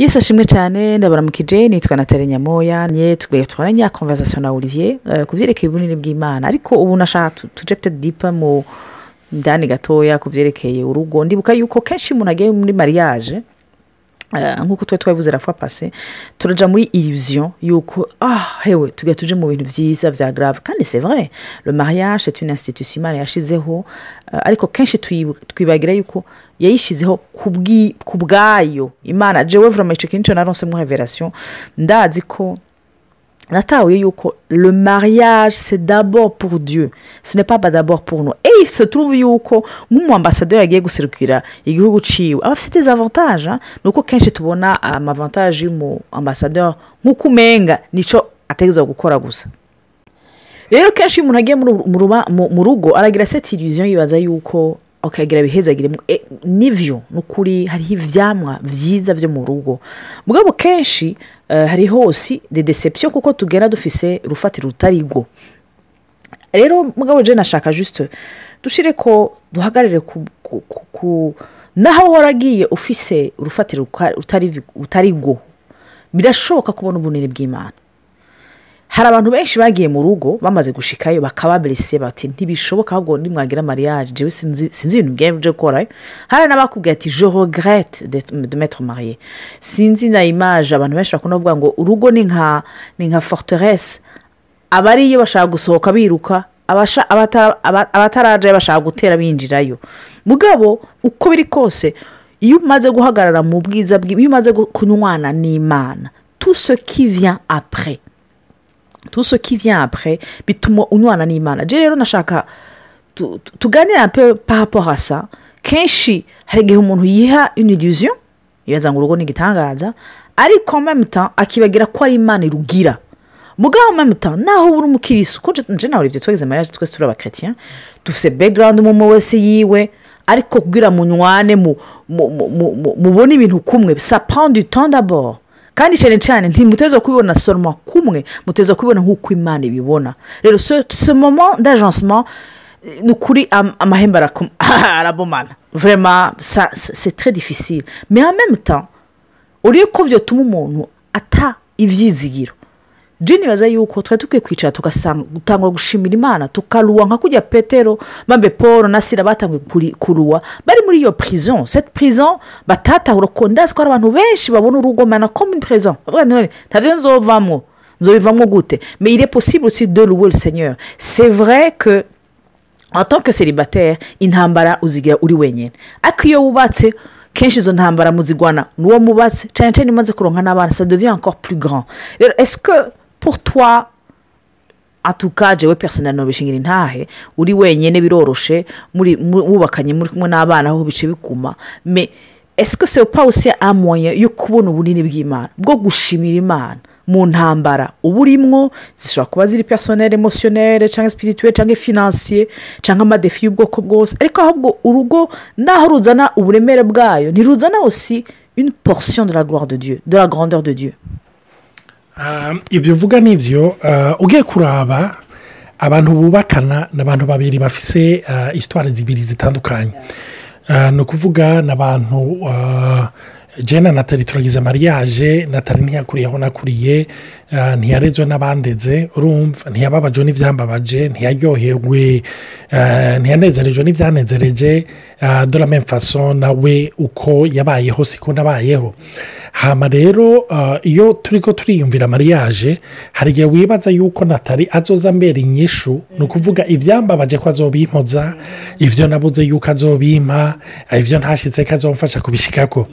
Yes ashimwe cyane ndabaramukije nitwa Nathalie Nyamoya nye tugwe twaranya conversation na Olivier kuvyerekeye ubunini bw'Imana ariko ubu nashaka tuje peut-être deeper mu ndani gatoya kuvyerekeye urugo ndibuka yuko kenshi umuntu agiye muri mariage nkuko twabivuze la fois passée turaja muri illusion yuko hewe tuje mu bintu vyiza vya grave kandi c'est vrai le mariage c'est une institution Imana yashizeho ariko kenshi twibagira yuko yayishizeho kubwayo Imana jewe vraiment ico kintu naronse mu révélation ndazi ko natawe yuko le mariage c'est d'abord pour Dieu ce n'est pas d'abord pour nous et il se trouve yuko nk'umuambassadeur yagiye guserukira igihugu ciwe afite des avantages nuko kenshi tubona avantage y'umu ambassadeur nkuko umenga nico ategezwa gukora gusa rero kenshi umuntu agiye mu rugo aragira cette illusion yibaza yuko okagira bihezagire nivyo nukuri hariho ivyamwa vyiza byo mu rugo mugabo kenshi hariho aussi des déceptions kuko tugera dufise rufatiro rutarigo rero mugabo je nashaka juste dushire ko duhagarire ku naho waragiye ufise urufatiro utarigo birashoboka kubona ubunini bw'Imana hari abantu benshi bagiye mu rugo bamaze gushikayo bakaba blessé bati ntibishoboka ahubwo nimwagira mariage je sinzi ibintu byaje gukora hari nabakubwiye ati je regrette de m'être marié sinzi na image abantu benshi bakunda kuvuga ngo urugo ni nka forteresse abariyo bashaka gusohoka biruka abataraje bashaka gutera binjirayo mugabo uko biri kose iyo umaze guhagarara mu bwiza iyo umaze kunywana n'Imana tout ce qui vient après bituma unywana n'Imana je rero nashaka tuganira un peu par rapport à ça kenshi hari gihe umuntu yiha une illusion yaza ngo urugo ni gitangaza ariko en même temps akibagira ko ari Imana irugira mugabo en même temps naho uri umukirisu ko je nawe ivyo twageze mariage twese turi abakristiens dufise background mu wese yiwe ariko kugira munywane mubone ibintu kumwe ça prend du temps d'abord kandi cyane ntimutezo kubibona seulement kumwe mutezo kubibona nkuko Imana ibibona rero ce moment d'agencement nukuri amahemba arabomana vraiment ça c'est très difficile mais en même temps uriye ko byo tuma umuntu ata ivyizigiro Jini baza yuko tukwiye kwicara tugasanga gutangwa gushimira Imana tukaruwa nka kujya Petero mambe Paul na Sila batangwe kuruwa bari muri iyo prison cette prison batatahura ko ndazi ko abantu benshi babona urugo mana comme une prison bavuga ntavyo nzobivamwo gute mais il est possible aussi de louer le Seigneur c'est vrai que en tant que célibataire intambara uzigira uri wenyene akiyo wubatse kenshi izo ntambara muzigwana nuwo mubatse cyane imaze kuronka n'abana ça devient encore plus grand est-ce que pour toi en tout cas jewe personnellement bishingira intahe uri wenyene biroroshe muri wubakanye muri kumwe n'abana aho bice bikuma mais est-ce que c'est pas aussi un moyen yo kubona ubunini bw'Imana bwo gushimira Imana mu ntambara uburimwo zishobora kuba ziri personnel émotionnel cyangwa spirituel cyangwa financier cyangwa amadefi y'ubwoko bwose ariko ahubwo urugo naho ruzana uburemere bwayo ntiruzana aussi une portion de la gloire de Dieu de la grandeur de Dieu ivyo vuga nivyo ugiye kuraba abantu bubakana n'abantu babiri bafise histoire zibiri zitandukanye no kuvuga n'abantu jena Nathalie turagize mariage Nathalie ntiyakuriyeho nakuriye ntiyarezwe n'abandeze urumva ntiyababajwe n'ivyambabaje ntiyaryohewe ntiyanezerejwe n'ivyanezereje de la même façon nawe uko yabayeho siko nabayeho hama rero iyo turiko turiyumvira mariage hari igihe wibaza yuko Nathalie azoza mbere inyishu no kuvuga ivyambabaje ko azobimpoza ivyo nabuze yuko azobimpa ivyo ntashitse ko azomfasha kubishikako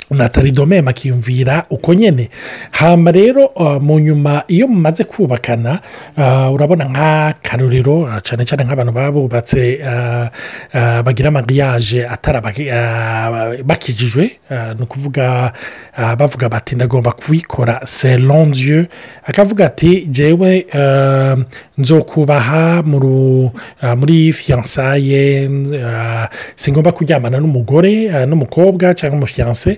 Nathalie domema akiyumvira uko nyene hama rero mu nyuma iyo mumaze kubakana urabona nk'akarorero cyane nk'abantu babubatse bagira mariage bakijijwe no kuvuga bavuga bati ndagomba kubikora selon Dieu akavuga ati jewe nzokubaha muri fiançailles singomba kuryamana n'umugore n'umukobwa cyangwa umufiancé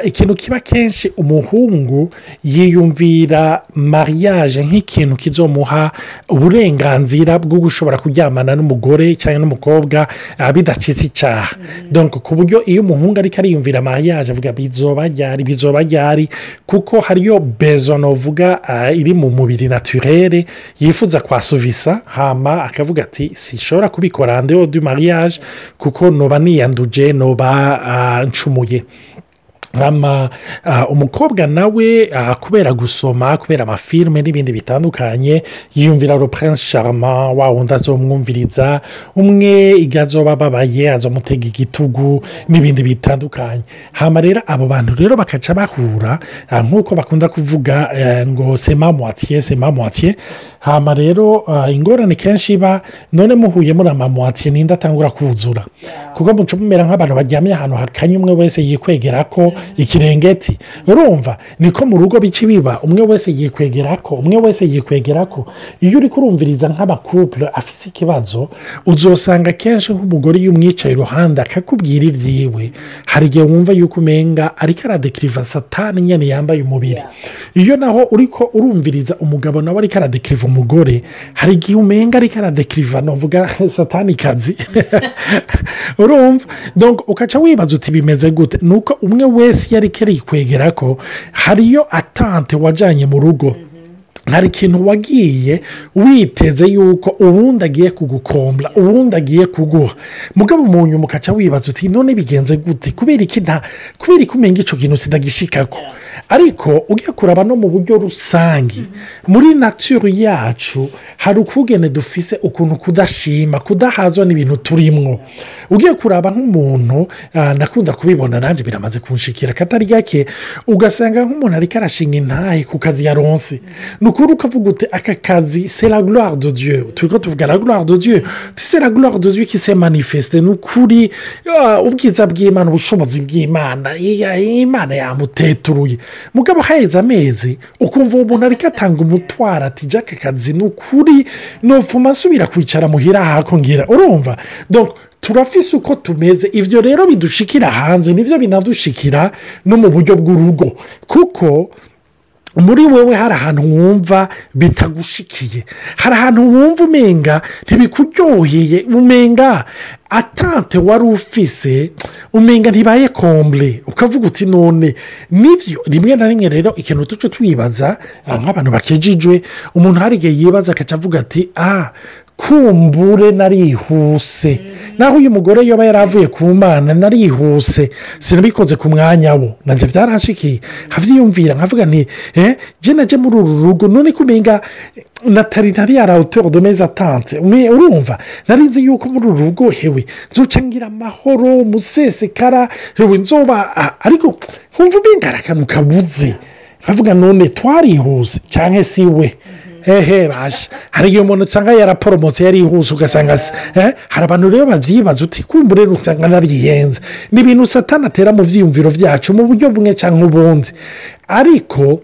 ikintu kiba kenshi umuhungu yiyumvira mariage nk'ikintu kizomuha uburenganzira bwo gushobora kuryamana n'umugore cyangwa n'umukobwa bidacitse icyaha donc ku buryo iyo umuhungu ariko ariyumvira mariage avuga bizoba ryari kuko hariyo besoin uvuga iri mu mubiri naturere yifuza kwasuvisa hama akavuga ati sinshobora kubikora handeho du mariage kuko noba niyanduje noba ncumuye umukobwa nawe kubera gusoma kubera amafilime n'ibindi bitandukanye yiyumvira le prince charmant wa wundi azomwumviriza umwe igazoba babaye azomutega igitugu n'ibindi bitandukanye hama rero abo bantu rero bakaca bahura nk'uko bakunda kuvuga ngo c'est ma moitié hama rero ingorane kenshi iba none muhuye muri ama moitié ninde atangura kuzura kuko muca mumera nk'abantu baryamye ahantu hakanye umwe wese yikwegera ko ikirengeti urumva niko mu rugo bici biba umwe wese yikwegera ko iyo uri kurumviriza nk'abakupure afise ikibazo uzosanga kenshi nk'umugore iyo umwicaye iruhande akakubwira ibyiwe hari igihe wumva yuko umenga ariko aradekiriva satani nyine yambaye umubiri iyo naho uriko urumviriza umugabo nawe ariko aradekiriva umugore hari igihe umenga ariko aradekiriva novuga satani kazi urumva donc ukaca wibaza uti bimeze gute nuko umwe wese yari kwegera ko hariyo atante wajyanye mu rugo hari ikintu wagiye witeze yuko ubundi agiye kugukombla ubundi agiye kuguha mugabo mu nyuma ukaca wibaza uti none bigenze gute kubera ko umenya icyo kintu sidagishikako ariko ugiye kuraba no mu buryo rusange muri nature yacu hari ukugene dufise ukuntu kudashima kudahazwa n'ibintu turimwo ugiye kuraba nk'umuntu nakunda kubibona nanjye biramaze kunshikira katari gake ugasanga nk'umuntu ariko arashinga intahe ku kazi yaronse nukuri ukavuga uti aka kazi c'est la gloire de Dieu turiko tuvuga la gloire de Dieu c'est la gloire de Dieu qui s'est manifestée nukuri ubwiza bw'Imana ubushobozi bw'Imana Imana yamuteturuye mugabo haheze amezi ukumva umuntu ariko atanga umutwara ati jaka kazi nukuri nopfuma asubira kwicara muhira hakongira urumva donc turafise uko tumeze ivyo rero bidushikira hanze nivyo binadushikira no mu buryo bw'urugo kuko muri wewe hari ahantu wumva bitagushikiye hari ahantu wumva umenga ntibikuryoheye umenga atante wari ufise umenga ntibaye komble ukavuga uti none nivyo rimwe na rimwe rero ikintu tuco twibaza nk'abantu bakejijwe umuntu hari igihe yibaza akaca avuga ati kumbure narihuse naho uyu mugore yoba yaravuye ku Mana narihuse sinabikoze ku mwanya wo nanje byaranshikiye havyiyumvira nkavuga nti je naje muri uru rugo none kumenga natari ya hauteur de mes attentes urumva narinzi yuko muri uru rugo hewe nzocangira amahoro musesekara hewe nzoba ariko nkumva bingarakantu kabuze nkavuga none twarihuse canke siwe basha hari igihe umuntu usanga yaraporomotse yarihuse ugasanga hari abantu rero babyibaza uti kumbure usanga nariyenze ni ibintu satani atera mu byiyumviro byacu mu buryo bumwe cyangwa ubundi ariko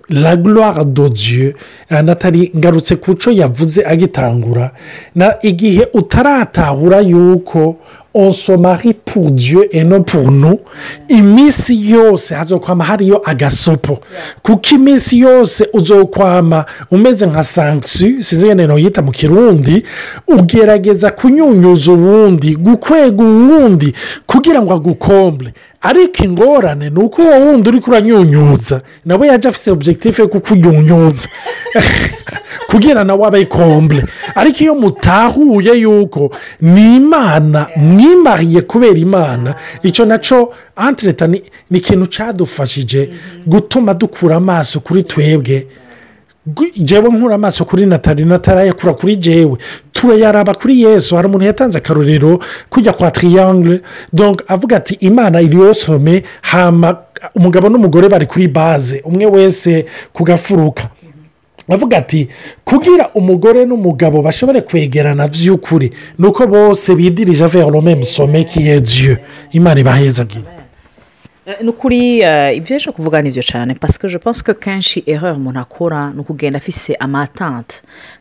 la gloire de Dieu natari ngarutse kuco yavuze agitangura na igihe utaratahura yuko on se marie pour Dieu et non pour nous iminsi yose hazokwama hariyo agasopo kuko iminsi yose uzokwama umeze nka sanction sizene no yita mu kirundi ugerageza kunyunyuza ubundi gukwega ubundi kugira ngo agukomble ariko ingorane nuko uwo wundi uri kuranyunyuza nawe yaje afite objectif yo kukunyunyuza kugira nawe abe komble ariko iyo mutahuye yuko ni Imana mwimariye kubera Imana icyo naco entreta ni ikintu cadufashije gutuma dukura amaso kuri twebwe jewe nkura amaso kuri Natali yakura kuri jewe turayaraba kuri Yesu hari umuntu yatanze akarorero kujya kwa triangle donc avuga ati Imana iri yosome hama umugabo n'umugore bari kuri base umwe wese kugafuruka avuga ati kugira umugore n'umugabo bashobore kwegerana by'ukuri nuko bose bidirije vers le même sommet qui est Dieu Imana ibahezagira nukuri ibyo ejo kuvuga nibyo cyane parce que je pense que kenshi erreur umuntu akora ni ukugenda afise amatante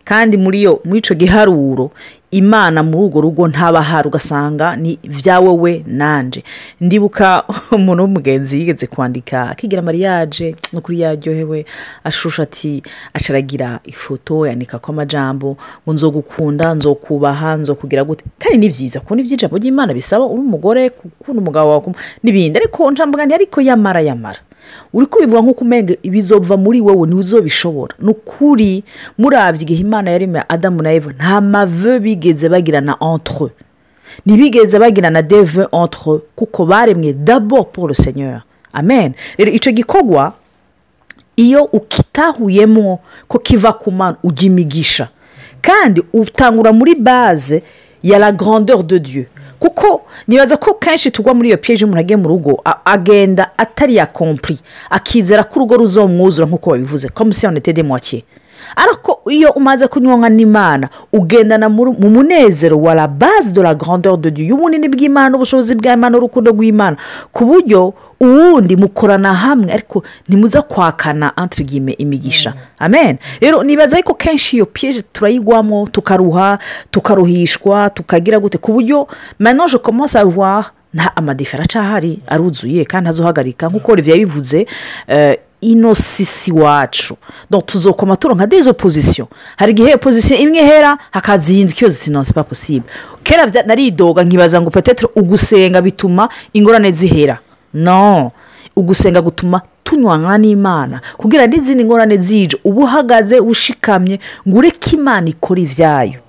kandi muri ico giharuro imana muri urwo rugo ntabahari ugasanga ni vyawe we nanje. Ndibuka umuntu w'umugenzi yigeze kwandika akigira mariage no kuri yaryohewe ashusha ati asharagira ifoto yandika ko amajambo ngo nzogukunda nzokubaha nzokugira gute kandi ni vyiza ko ni vy'ijambo ry'Imana bisaba uri umugore kukunda umugabo wawe n'ibindi ariko njambuga nti ariko yamara uri kubivuga nko kumenge ibizova muri wowe ni uzobishobora nukuri muravye igihe Imana yaremye Adamu na Eva nta maveu bigeze bagirana entre eux ntibigeze bagirana des vœux entre eux kuko baremwe d'abord pour le Seigneur. Amen. Rero ico gikorwa iyo ukitahuyemo ko kiva ku Mana ugimigisha kandi utangura muri base ya la grandeur de Dieu kuko nibaza ko kenshi tugwa muri iyo piège umuntu agiye mu rugo agenda atari ya compris akizera ko urugo ruzomwuzura nkuko babivuze comme si on était des moitiés. Ariko iyo umaze kunyonga n'Imana ugendana mu munezero wa la base de la grandeur de Dieu y'ubunini bw'Imana ubushobozi bw'Imana urukundo rw'Imana ku buryo uwundi mukorana hamwe ariko nimuza kwakana entre guillemets imigisha. Amen. Rero nibaza ko kenshi iyo piège turayigwamo tukaruhishwa tukagira gute ku buryo maintenant je commence à voir nta amadifera cahari aruzuye kandi azohagarika nkuko Olivier bivuze inosisi wacu donc tuzokoma turonka des oppositions hari gihe opposition imwe hera hakazihinduka ziti non c'est pas possible kera naridoga nkibaza ngo peut-être ugusenga bituma ingorane zihera. Non, ugusenga gutuma tunywana n'Imana kugira n'izindi ngorane zije ubuhagaze ushikamye ngureke Imana ikora ivyayo.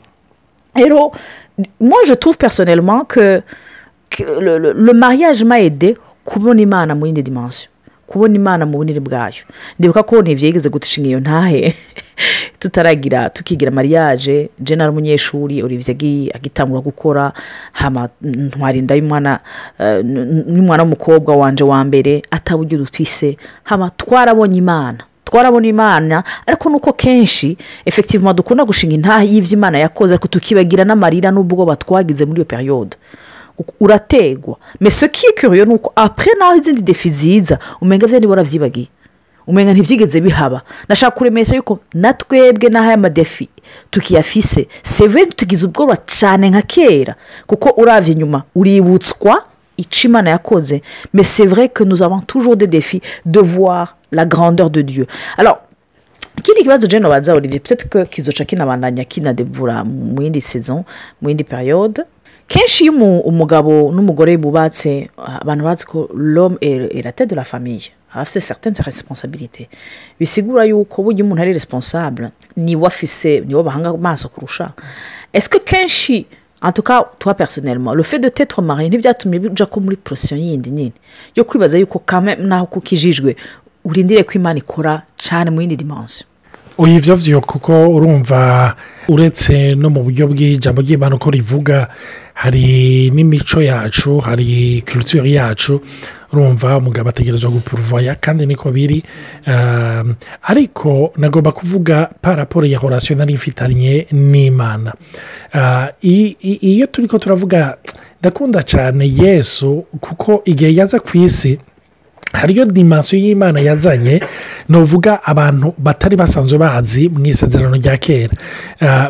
Rero moi je trouve personnellement que le mariage m'a aidé kubona Imana mu yindi dimension kubona Imana mu bunini bwayo. Ndibuka ko ntivyigeze gutishinga iyo ntahe tukigira mariage je nari umunyeshuri Olivier agitangura gukora hama ntwarinda y'umwana w'umukobwa wanje wa mbere ataburyo dufise hama twarabonye Imana ariko nuko kenshi effectivement dukunda gushinga intahe y'ivyo Imana yakoze ariko tukibagira n'amarira n'ubwo batwagize muri iyo periode urategwa. Mais ce qui est curieux nuko après naho izindi défi ziza umenga vye nibora vyibagiye umenga ntivyigeze bihaba. Nashaka kuremesha yuko natwebwe naho aya madefi tukiyafise c'est vrai tugize ubwoba cyane nka kera kuko uravye nyuma uributswa Imana yakoze. Mais c'est vrai que nous avons toujours des défis de voir la grandeur de Dieu. Alors kindi kibazo je nobaza Olivier peut-être que kizoca kinabandanya kinadebura mu yindi saison mu yindi période kenshi umugabo n'umugore bubatse abantu bazi ko l'homme est la tête de la famille afise certaines responsabilités bisigura yuko burya umuntu ari responsable ni bahanga maso kurusha. Est-ce que kenshi en tout cas toi personnellement le fait de t'être marié ntibyatumye bija ko muri pression yindi nyine yo kwibaza yuko quand même naho kukijijwe urindire ko Imana ikora cyane mu yindi dimension? ivyo vyo kuko urumva uretse no mu buryo bw'ijambo ry'Imana uko rivuga hari n'imico yacu hari culture yacu urumva umugabo ategerezwa gupurvoya kandi niko biri ariko nagomba kuvuga par rapport ya relation nari mfitanye n'Imana iyo turiko turavuga ndakunda cyane Yesu kuko igihe yaza kwisi hariyo dimension y'Imana yazanye novuga abantu batari basanzwe bazi mu isezerano rya kera.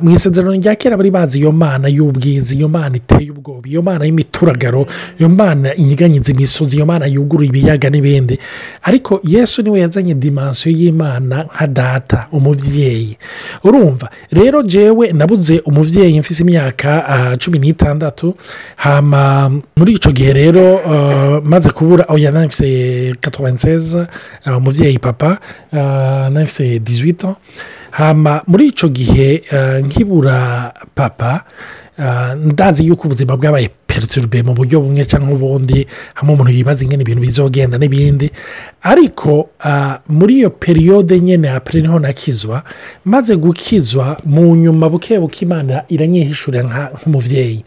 Mu isezerano rya kera bari bazi iyo Mana y'ubwizi, iyo Mana iteye ubwoba, iyo Mana y'imituragaro, iyo Mana inyiganyiza imisozi, iyo Mana yugurura ibiyaga n'ibindi. Ariko Yesu niwe yazanye dimension y'Imana nka data, umuvyeyi. Urumva rero jewe nabuze umuvyeyi mfise imyaka 16 hama muri ico gihe rero maze kubura oya nafise 96 umuvyeyi papa nafise 18 ans hama muri ico gihe nkibura papa ndazi yuko ubuzima bwabaye perturbe mu buryo bumwe cyangwa ubundi hamwe umuntu yibaza ingene ibintu bizogenda n'ibindi ariko muri iyo periode nyene après niho nakizwa maze gukizwa mu nyuma buke Imana iranyihishurira nk'umuvyeyi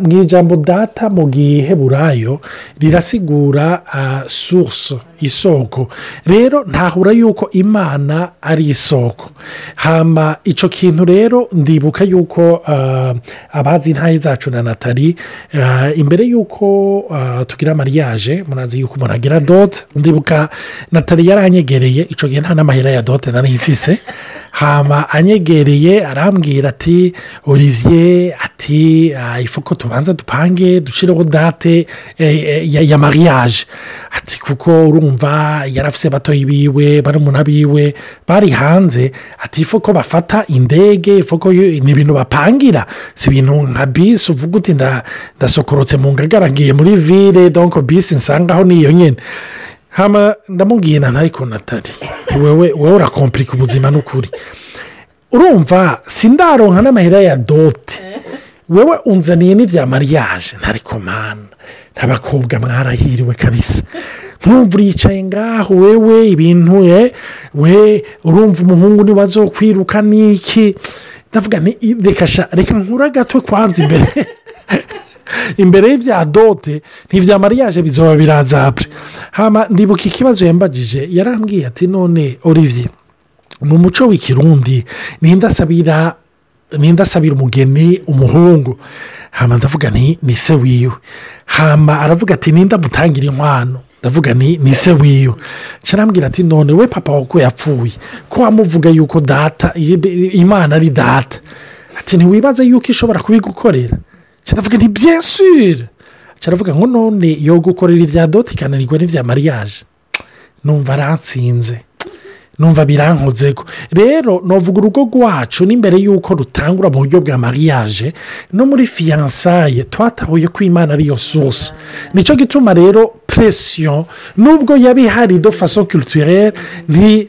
mu ijambo data mu giheburayo rirasigura source isoko rero ntahura yuko Imana ari isoko hama ico kintu rero ndibuka yuko abazi ntaye zacu na Natali imbere yuko tugira mariage murazi yuko umuntu agira dot ndibuka natali yaranyegereye icyo gihe nta n'amahera ya dote nari mfise hama anyegereye arambwira ati Olivier ati ifuko tubanza dupange ducireho date ya mariage ati kuko urumva yarafise batoyi biwe barumuna biwe bari hanze ati ifuko bafata indege ifuko ni ibintu bapangira si ibintu nka bisi uvuga uti ndasokorotse mu ngagara ngiye muri ville donc bisi nsangaho niyo nyine hama ndamubwira ntariko natali wewe urakomplika ubuzima n'ukuri urumva sindaronka n'amahera ya dote wewe unzaniye n'ivya mariage ntariko mana n'abakobwa mwarahiriwe kabisa ntumva uricaye ngaho wewe ibintu we urumva umuhungu niwe azokwiruka niki ndavuga reka nkura gato kwanza imbere y'ivya dote n'ivya mariage bizoba biraza apre hama ndibuka ikibazo yambajije yarambwiye ati none Olivier mu muco w'ikirundi nindasabira umugeni umuhungu hama ndavuga ni se wiwe hama aravuga ati nindamutangira inkwano ndavuga ni se wiwe carambwira ati none we papa wako yapfuye ko wamuvuga yuko data imana ari data ati ntiwibaza yuko ishobora kubigukorera ndavuga nti bien sûr caravuga ngo none yo gukorera ivya dote ikananirwa n'ivya mariage numva aransinze numva birankozeko rero novuga urugo rwacu n'imbere y'uko rutangura mu buryo bwa mariage no muri fiançailles twatahuye ko imana ariyo source nico gituma rero pression nubwo yabihari de façon culturelle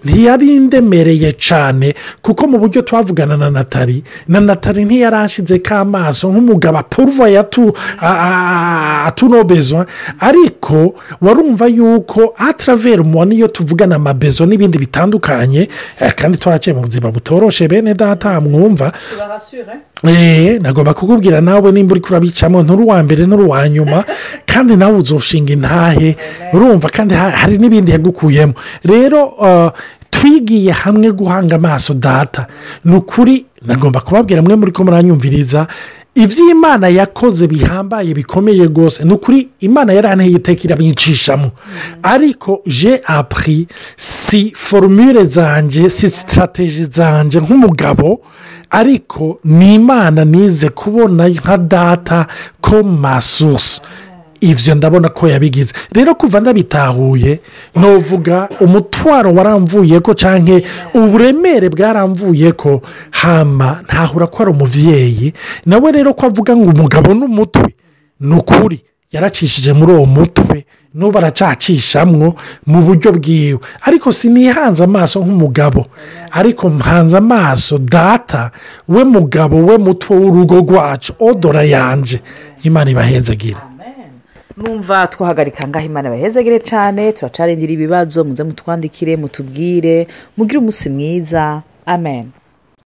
ntiyari indemereye cyane kuko mu buryo twavugana na natali ntiyaranshize k'amaso nk'umugabo apurva atuno besoin ariko warumva yuko à travers moi niyo tuvugana amabezo n'ibindi bitandukanye kandi twaraciye mu buzima butoroshe bene data mwumva nagomba kukubwira nawe nimba uri kurabicamo nturi uwa mbere nturi uwa nyuma kandi nawe uzoshinga intahe urumva kandi hari n'ibindi yagukuyemo rero twigiye hamwe guhanga amaso data ni ukuri nagomba kubabwira mwe muri ko muranyumviriza iby'imana yakoze bihambaye bikomeye rwose ni ukuri imana yaranteye iteka irabicishamo ariko je appris si formule zanjye si strategie zanjye nk'umugabo ariko ni imana nize kubona nka data ko masource ivyo ndabona ko yabigize rero kuva ndabitahuye novuga umutwaro waramvuye ko canke uburemere bwaramvuye ko hama ntahura ko ari umuvyeyi nawe rero ko avuga ngo umugabo n'umutwe nukuri yaracishije muri uwo mutwe n'ubu aracacishamwo mu buryo bwiwe ariko sinihanze amaso nk'umugabo ariko mpanze amaso data we mugabo we mutwe w'urugo rwacu odora yanje imana ibahezagire numva twahagarika ngaho imana bahezagire cyane turacarindira ibibazo muze mutwandikire mutubwire mugire umunsi mwiza amen.